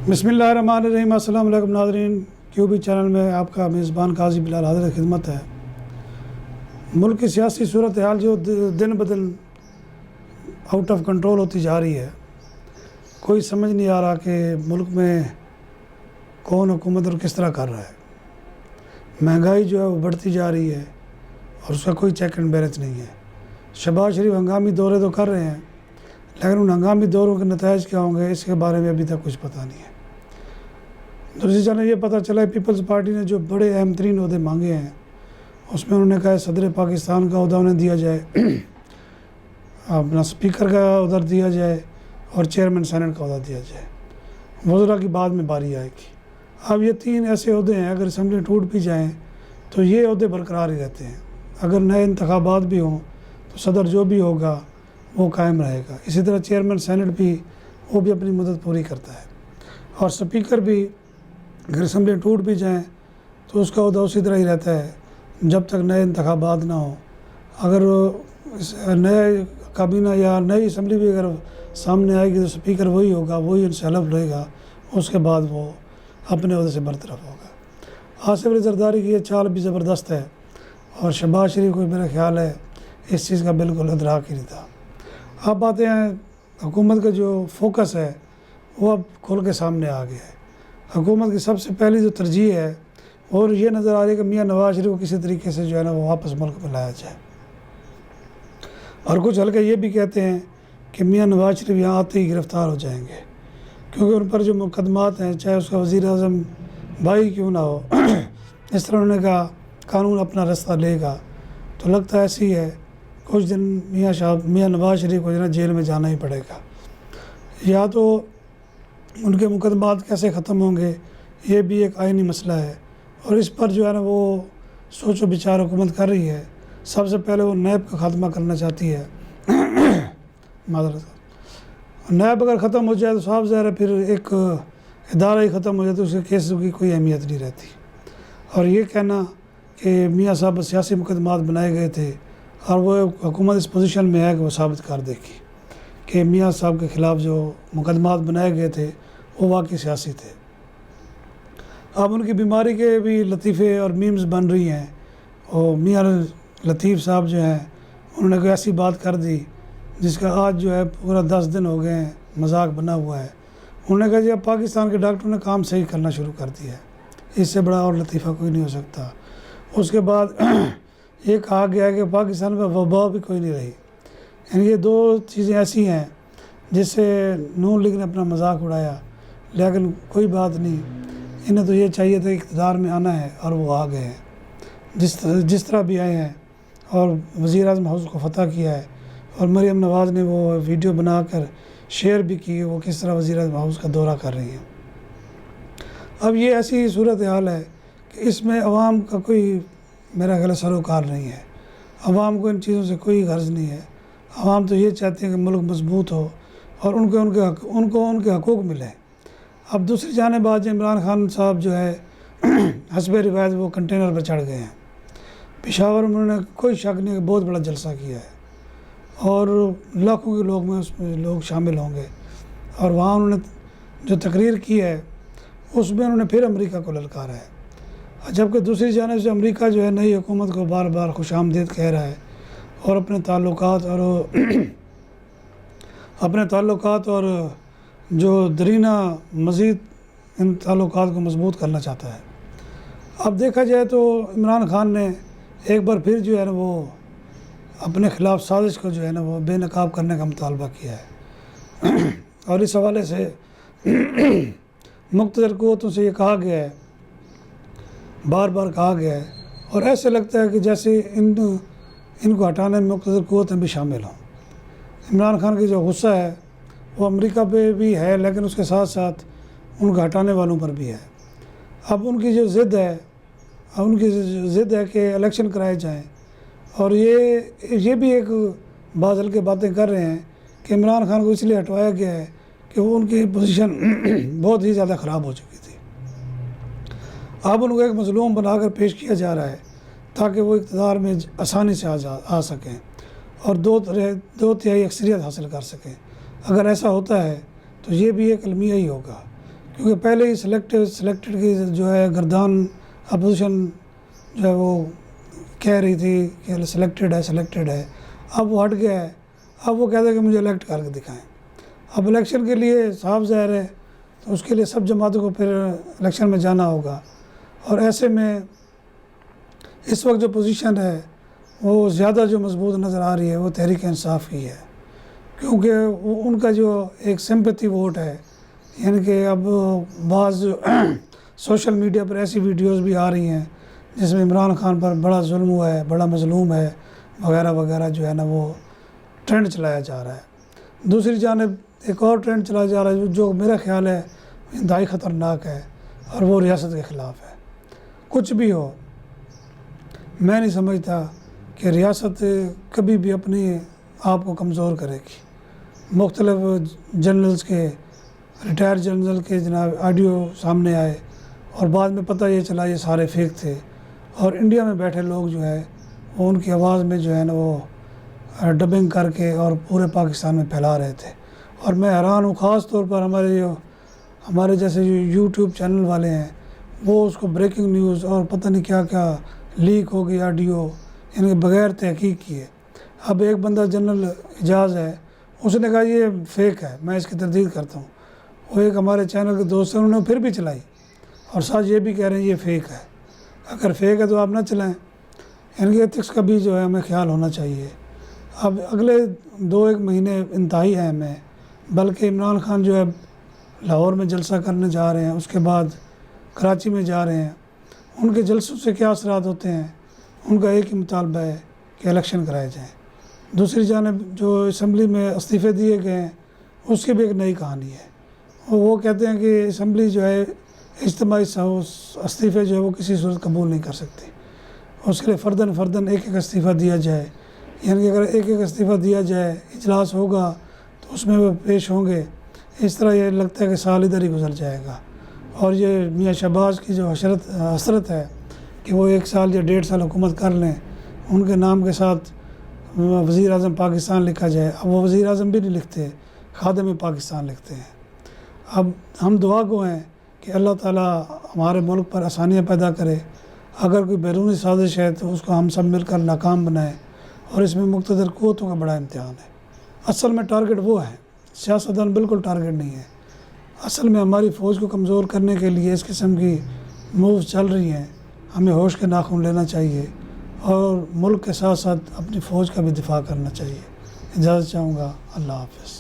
بسم اللہ الرحمن الرحیم۔ السلام علیکم ناظرین، QB چینل میں آپ کا میزبان قاضی بلال حاضر خدمت ہے۔ ملک کی سیاسی صورتحال جو دن بدن آؤٹ آف کنٹرول ہوتی جا رہی ہے، کوئی سمجھ نہیں آ رہا کہ ملک میں کون حکومت اور کس طرح کر رہا ہے۔ مہنگائی جو ہے وہ بڑھتی جا رہی ہے اور اس کا کوئی چیک اینڈ بیلنس نہیں ہے۔ شہباز شریف ہنگامی دورے تو کر رہے ہیں، لیکن ان ہنگامی دوروں کے نتائج کیا ہوں گے اس کے بارے میں ابھی تک کچھ پتہ نہیں ہے۔ دوسری جانب یہ پتہ چلا ہے پیپلز پارٹی نے جو بڑے اہم ترین عہدے مانگے ہیں اس میں انہوں نے کہا ہے صدر پاکستان کا عہدہ انہیں دیا جائے، اپنا اسپیکر کا عہدہ دیا جائے اور چیئرمین سینٹ کا عہدہ دیا جائے۔ وزراء کی بعد میں باری آئے گی۔ اب یہ تین ایسے عہدے ہیں، اگر اسمبلی ٹوٹ بھی جائیں تو یہ عہدے برقرار ہی رہتے ہیں۔ اگر نئے انتخابات بھی ہوں تو صدر جو بھی ہوگا وہ قائم رہے گا۔ اسی طرح چیئرمین سینٹ بھی وہ بھی اپنی مدت پوری کرتا ہے، اور اسپیکر بھی اگر اسمبلی ٹوٹ بھی جائیں تو اس کا عہدہ اسی طرح ہی رہتا ہے جب تک نئے انتخابات نہ ہوں۔ اگر نئے کابینہ یا نئی اسمبلی بھی اگر سامنے آئے گی تو اسپیکر وہی ہوگا، وہی ان سے حلف رہے گا، اس کے بعد وہ اپنے عہدے سے برطرف ہوگا۔ آصف علی زرداری کی یہ چال بھی زبردست ہے، اور شہباز شریف کو میرا خیال ہے اس چیز کا بالکل ادراک ہی نہیں تھا۔ اب آتے ہیں حکومت کا جو فوکس ہے وہ اب کھل کے سامنے آ گیا ہے۔ حکومت کی سب سے پہلی جو ترجیح ہے اور یہ نظر آ رہی ہے کہ میاں نواز شریف کو کسی طریقے سے جو ہے نا وہ واپس ملک میں لایا جائے، اور کچھ حلقے یہ بھی کہتے ہیں کہ میاں نواز شریف یہاں آتے ہی گرفتار ہو جائیں گے، کیونکہ ان پر جو مقدمات ہیں، چاہے اس کا وزیر اعظم بھائی کیوں نہ ہو، اس طرح انہوں نے کہا قانون اپنا راستہ لے گا، تو لگتا ایسی ہے کچھ دن میاں نواز شریف کو جو ہے نا جیل میں جانا ہی پڑے گا۔ یا تو ان کے مقدمات کیسے ختم ہوں گے یہ بھی ایک آئینی مسئلہ ہے، اور اس پر جو ہے نا وہ سوچ و بچار حکومت کر رہی ہے۔ سب سے پہلے وہ نیب کا خاتمہ کرنا چاہتی ہے۔ معذرت، نیب اگر ختم ہو جائے تو صاف ظاہر ہے پھر ایک ادارہ ہی ختم ہو جائے تو اس کے کیسوں کی کوئی اہمیت نہیں رہتی۔ اور یہ کہنا کہ میاں صاحب سیاسی مقدمات بنائے گئے تھے اور وہ حکومت اس پوزیشن میں ہے کہ وہ ثابت کر دے گی کہ میاں صاحب کے خلاف جو مقدمات بنائے گئے تھے وہ واقعی سیاسی تھے۔ اب ان کی بیماری کے بھی لطیفے اور میمز بن رہی ہیں، اور میاں لطیف صاحب جو ہیں انہوں نے کوئی ایسی بات کر دی جس کا آج جو ہے پورا 10 دن ہو گئے ہیں مذاق بنا ہوا ہے۔ انہوں نے کہا جی اب پاکستان کے ڈاکٹروں نے کام صحیح کرنا شروع کر دیا ہے، اس سے بڑا اور لطیفہ کوئی نہیں ہو سکتا۔ اس کے بعد یہ کہا گیا ہے کہ پاکستان میں وبا بھی کوئی نہیں رہی۔ یعنی یہ دو چیزیں ایسی ہیں جس سے نون لیگ نے اپنا مذاق اڑایا، لیکن کوئی بات نہیں، انہیں تو یہ چاہیے تھا اقتدار میں آنا ہے اور وہ آ گئے ہیں جس طرح بھی آئے ہیں، اور وزیر اعظم ہاؤس کو فتح کیا ہے، اور مریم نواز نے وہ ویڈیو بنا کر شیئر بھی کی وہ کس طرح وزیر اعظم ہاؤس کا دورہ کر رہی ہیں۔ اب یہ ایسی صورتحال ہے کہ اس میں عوام کا کوئی میرا خیال سروکار نہیں ہے۔ عوام کو ان چیزوں سے کوئی غرض نہیں ہے۔ عوام تو یہ چاہتے ہیں کہ ملک مضبوط ہو اور ان کو ان کے حقوق ملیں۔ اب دوسری جانب آج عمران خان صاحب جو ہے حسب روایت وہ کنٹینر پر چڑھ گئے ہیں۔ پشاور میں انہوں نے کوئی شک نہیں کہ بہت بڑا جلسہ کیا ہے، اور لاکھوں کے لوگ میں اس میں لوگ شامل ہوں گے، اور وہاں انہوں نے جو تقریر کی ہے اس میں انہوں نے پھر امریکہ کو للکارا ہے، جبکہ دوسری جانب سے امریکہ جو ہے نئی حکومت کو بار بار خوش آمدید کہہ رہا ہے، اور اپنے تعلقات اور جو درینہ مزید ان تعلقات کو مضبوط کرنا چاہتا ہے۔ اب دیکھا جائے تو عمران خان نے ایک بار پھر جو ہے نا وہ اپنے خلاف سازش کو جو ہے نا وہ بے نقاب کرنے کا مطالبہ کیا ہے، اور اس حوالے سے مقتدر قوتوں سے یہ کہا گیا ہے، بار بار کہا گیا ہے، اور ایسے لگتا ہے کہ جیسے ان کو ہٹانے میں مقتدر قوتیں بھی شامل ہوں۔ عمران خان کی جو غصہ ہے وہ امریکہ پہ بھی ہے، لیکن اس کے ساتھ ساتھ ان کو ہٹانے والوں پر بھی ہے۔ اب ان کی جو ضد ہے کہ الیکشن کرائے جائیں، اور یہ بھی ایک بعض ہلکے باتیں کر رہے ہیں کہ عمران خان کو اس لیے ہٹوایا گیا ہے کہ وہ ان کی پوزیشن بہت ہی زیادہ خراب ہو چکی تھی۔ اب ان کو ایک مظلوم بنا کر پیش کیا جا رہا ہے تاکہ وہ اقتدار میں آسانی سے آ سکیں اور دو تہائی اکثریت حاصل کر سکیں۔ اگر ایسا ہوتا ہے تو یہ بھی ایک المیہ ہی ہوگا، کیونکہ پہلے ہی سلیکٹڈ کی جو ہے گردان اپوزیشن جو ہے وہ کہہ رہی تھی کہ سلیکٹڈ ہے، اب وہ ہٹ گیا ہے، اب وہ کہتے ہیں کہ مجھے الیکٹ کر کے دکھائیں۔ اب الیکشن کے لیے صاف ظاہر ہے تو اس کے لیے سب جماعتوں کو پھر الیکشن میں جانا ہوگا، اور ایسے میں اس وقت جو پوزیشن ہے وہ زیادہ جو مضبوط نظر آ رہی ہے وہ تحریک انصاف کی ہے، کیونکہ ان کا جو ایک سمپیتھی ووٹ ہے، یعنی کہ اب بعض سوشل میڈیا پر ایسی ویڈیوز بھی آ رہی ہیں جس میں عمران خان پر بڑا ظلم ہوا ہے، بڑا مظلوم ہے وغیرہ وغیرہ، جو ہے نا وہ ٹرینڈ چلایا جا رہا ہے۔ دوسری جانب ایک اور ٹرینڈ چلایا جا رہا ہے جو میرا خیال ہے انتہائی خطرناک ہے، اور وہ ریاست کے خلاف ہے۔ کچھ بھی ہو، میں نہیں سمجھتا کہ ریاست کبھی بھی اپنی آپ کو کمزور کرے گی۔ مختلف جنرلز کے، ریٹائر جنرل کے جناب آڈیو سامنے آئے اور بعد میں پتہ یہ چلا یہ سارے فیک تھے، اور انڈیا میں بیٹھے لوگ جو ہے وہ ان کی آواز میں جو ہے نا وہ ڈبنگ کر کے اور پورے پاکستان میں پھیلا رہے تھے۔ اور میں حیران ہوں، خاص طور پر ہمارے جیسے یوٹیوب چینل والے ہیں، وہ اس کو بریکنگ نیوز اور پتہ نہیں کیا کیا لیک ہو گئی آڈیو، ان کے بغیر تحقیق کیے۔ اب ایک بندہ جنرل اعجاز ہے، اس نے کہا یہ فیک ہے، میں اس کی تردید کرتا ہوں۔ وہ ایک ہمارے چینل کے دوست ہیں، انہوں نے پھر بھی چلائی اور ساتھ یہ بھی کہہ رہے ہیں یہ فیک ہے۔ اگر فیک ہے تو آپ نہ چلائیں، ان کے ایتھکس کا بھی جو ہے ہمیں خیال ہونا چاہیے۔ اب اگلے 2-1 مہینے انتہائی اہم ہیں، بلکہ عمران خان جو ہے لاہور میں جلسہ کرنے جا رہے ہیں، اس کے بعد کراچی میں جا رہے ہیں۔ ان کے جلسوں سے کیا اثرات ہوتے ہیں؟ ان کا ایک ہی مطالبہ ہے کہ الیکشن کرائے جائیں۔ دوسری جانب جو اسمبلی میں استعفے دیے گئے ہیں، اس کی بھی ایک نئی کہانی ہے۔ وہ کہتے ہیں کہ اسمبلی جو ہے اجتماعی استعفے جو ہے وہ کسی صورت قبول نہیں کر سکتی، اس کے لیے فرداً ایک استعفیٰ دیا جائے، یعنی کہ اگر ایک استعفیٰ دیا جائے، اجلاس ہوگا تو اس میں وہ پیش ہوں گے۔ اس طرح یہ لگتا ہے کہ سال ادھر ہی گزر جائے گا، اور یہ میاں شہباز کی جو حسرت ہے کہ وہ 1 سال یا 1.5 سال حکومت کر لیں، ان کے نام کے ساتھ وزیر اعظم پاکستان لکھا جائے۔ اب وہ وزیر اعظم بھی نہیں لکھتے، خادم پاکستان لکھتے ہیں۔ اب ہم دعا گو ہیں کہ اللہ تعالیٰ ہمارے ملک پر آسانیاں پیدا کرے۔ اگر کوئی بیرونی سازش ہے تو اس کو ہم سب مل کر ناکام بنائیں، اور اس میں مقتدر قوتوں کا بڑا امتحان ہے۔ اصل میں ٹارگٹ وہ ہے، سیاستدان بالکل ٹارگٹ نہیں ہے۔ اصل میں ہماری فوج کو کمزور کرنے کے لیے اس قسم کی مووز چل رہی ہیں۔ ہمیں ہوش کے ناخن لینا چاہیے، اور ملک کے ساتھ ساتھ اپنی فوج کا بھی دفاع کرنا چاہیے۔ اجازت چاہوں گا، اللہ حافظ۔